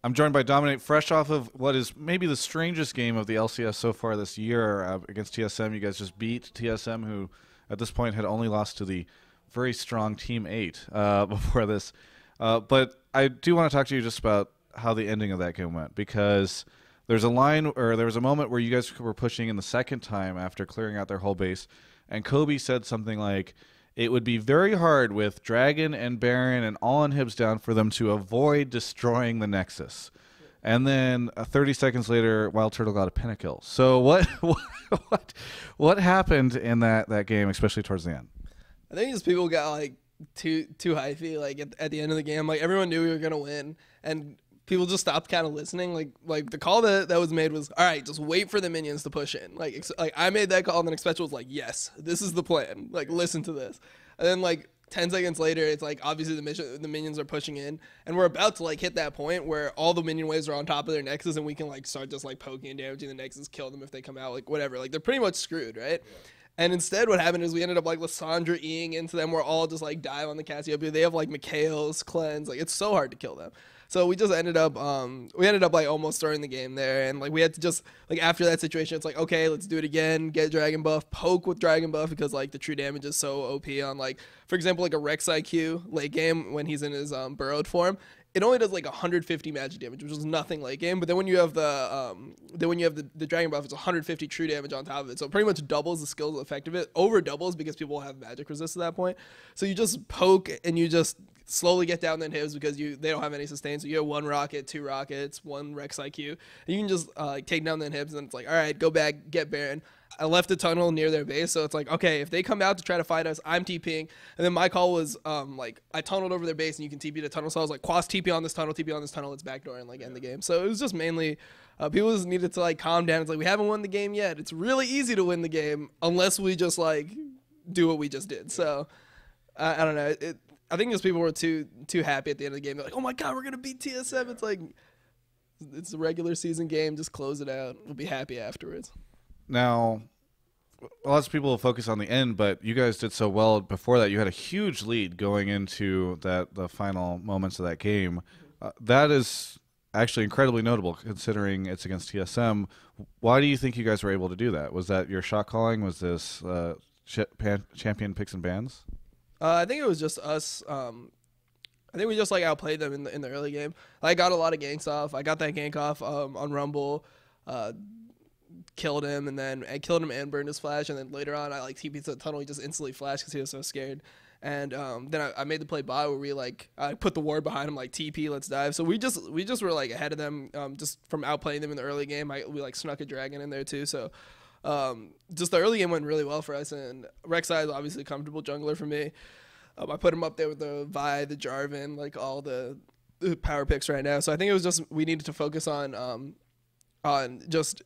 I'm joined by Dominic, fresh off of what is maybe the strangest game of the LCS so far this year against TSM. You guys just beat TSM, who at this point had only lost to the very strong Team 8 before this. But I do want to talk to you just about how the ending of that game went, because there's a line, or there was a moment where you guys were pushing in the second time after clearing out their whole base, and Kobe said something like, it would be very hard with Dragon and Baron and all inhibs down for them to avoid destroying the Nexus. And then 30 seconds later, Wild Turtle got a pentakill. So what happened in that game, especially towards the end? I think just people got like too hyphy. Like at the end of the game, like everyone knew we were gonna win, and people just stopped kind of listening. Like the call that was made was, all right, just wait for the minions to push in. Like I made that call, and then Expecto was like, yes, this is the plan. Like, listen to this. And then like 10 seconds later, it's like obviously the minions are pushing in, and we're about to like hit that point where all the minion waves are on top of their Nexus, and we can like start just like poking and damaging the Nexus, kill them if they come out, like whatever. Like they're pretty much screwed, right? Yeah. And instead, what happened is we ended up like Lissandra E-ing into them. We're all just like dive on the Cassiopeia. They have like Mikhail's cleanse. Like it's so hard to kill them. So we just ended up like almost starting the game there, and like we had to just like after that situation, it's like, okay, let's do it again, get Dragon Buff, poke with Dragon Buff, because like the true damage is so OP on, like, for example, like a Rex IQ late game when he's in his burrowed form. It only does like 150 magic damage, which is nothing late game. But then when you have the Dragon Buff, it's 150 true damage on top of it. So it pretty much doubles the skills effect of it. Over doubles because people have magic resist at that point. So you just poke and you just slowly get down the inhibs because they don't have any sustain. So you have 1 rocket, 2 rockets, 1 Rex IQ. And you can just take down the inhibs, and it's like, all right, go back, get Baron. I left a tunnel near their base, so it's like, okay, if they come out to try to fight us, I'm TPing. And then my call was, like, I tunneled over their base, and you can TP the tunnel. So I was like, Quas TP on this tunnel, let's backdoor and, like, end the game. So it was just mainly, people just needed to, like, calm down. It's like, we haven't won the game yet. It's really easy to win the game unless we just, like, do what we just did. So, I don't know. I think just people were too happy at the end of the game. They're like, oh, my God, we're going to beat TSM. It's like, it's a regular season game. Just close it out. We'll be happy afterwards. Now, lots of people will focus on the end, but you guys did so well before that. You had a huge lead going into the final moments of that game. That is actually incredibly notable considering it's against TSM. Why do you think you guys were able to do that? Was that your shot calling? Was this champion picks and bans? I think it was just us. I think we just like outplayed them in the early game. I got a lot of ganks off. I got that gank off on Rumble. Killed him, and then I killed him and burned his flash, and then later on I like TP'd to the tunnel. He just instantly flashed because he was so scared. And then I made the play bot where we like I put the ward behind him, like TP, let's dive. So we just were like ahead of them just from outplaying them in the early game. We like snuck a dragon in there too. So just the early game went really well for us, and Rek'Sai is obviously a comfortable jungler for me. I put him up there with the Vi, the Jarvan, like all the power picks right now. So I think it was just we needed to focus on just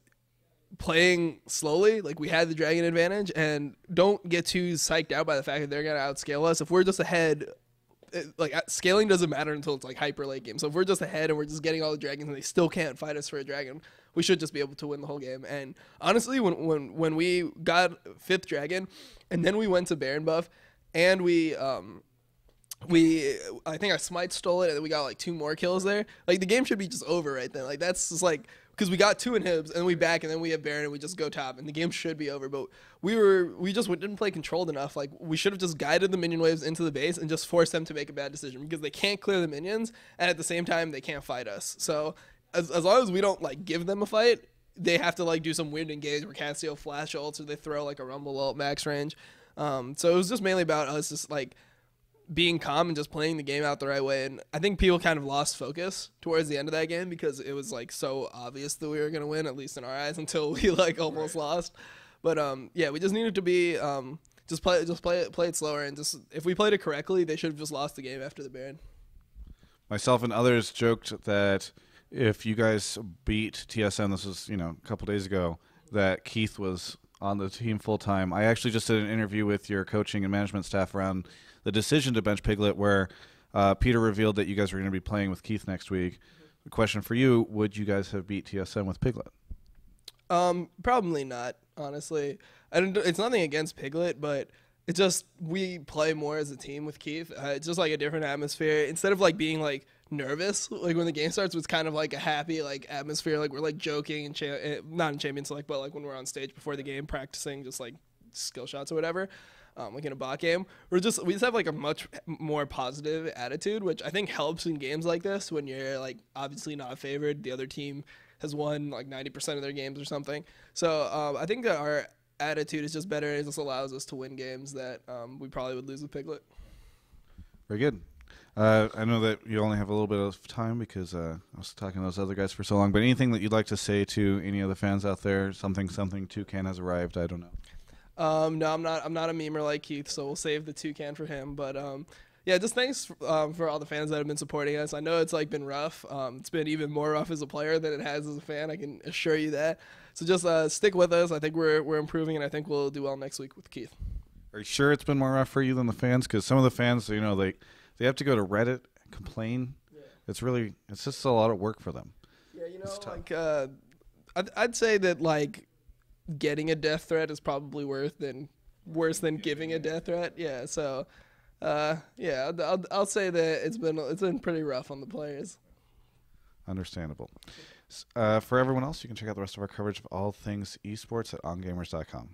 playing slowly. Like we had the dragon advantage, and don't get too psyched out by the fact that they're gonna outscale us. If we're just ahead, like scaling doesn't matter until it's like hyper late game. So if we're just ahead and we're just getting all the dragons and they still can't fight us for a dragon, we should just be able to win the whole game. And honestly, when we got 5th dragon and then we went to Baron buff, and I think our smite stole it, and then we got like 2 more kills there. Like the game should be just over right then. Like that's just like, because we got 2 inhibs and we back, and then we have Baron and we just go top, and the game should be over. But we didn't play controlled enough. Like we should have just guided the minion waves into the base and just forced them to make a bad decision, because they can't clear the minions, and at the same time they can't fight us. So as long as we don't like give them a fight, they have to like do some weird engage where Cassio flash ults, or they throw like a Rumble ult max range. So it was just mainly about us just like being calm and just playing the game out the right way. And I think people kind of lost focus towards the end of that game because it was like so obvious that we were going to win, at least in our eyes, until we like almost lost. But yeah, we just needed to be just play it slower, and just if we played it correctly, they should have just lost the game after the Baron. Myself and others joked that if you guys beat TSM, this was a couple days ago, that Keith was on the team full time. I actually just did an interview with your coaching and management staff around the decision to bench Piglet, where Peter revealed that you guys were going to be playing with Keith next week. The question for you, would you guys have beat TSM with Piglet? Probably not, honestly. It's nothing against Piglet, but it's just we play more as a team with Keith. It's just like a different atmosphere. Instead of like being like nervous. Like when the game starts, it's kind of like a happy like atmosphere. Like we're like joking and not in Champions Select, but like when we're on stage before the game practicing just like skill shots or whatever. Like in a bot game, we just have like a much more positive attitude, which I think helps in games like this when you're like obviously not favored. The other team has won like 90% of their games or something. So I think that our attitude is just better. It just allows us to win games that we probably would lose with Piglet. Very good. I know that you only have a little bit of time because I was talking to those other guys for so long. But anything that you'd like to say to any of the fans out there? Something Toucan has arrived. I don't know. No, I'm not a memer like Keith, so we'll save the toucan for him. But yeah, just thanks for all the fans that have been supporting us. I know it's like been rough. It's been even more rough as a player than it has as a fan. I can assure you that. So just stick with us. I think we're improving, and I think we'll do well next week with Keith. Are you sure it's been more rough for you than the fans? Because some of the fans, they have to go to Reddit and complain. Yeah. It's just a lot of work for them. Yeah, like I'd say that like getting a death threat is probably worse than giving a death threat. Yeah, so yeah, I'll say that it's been pretty rough on the players. Understandable. For everyone else, you can check out the rest of our coverage of all things esports at ongamers.com.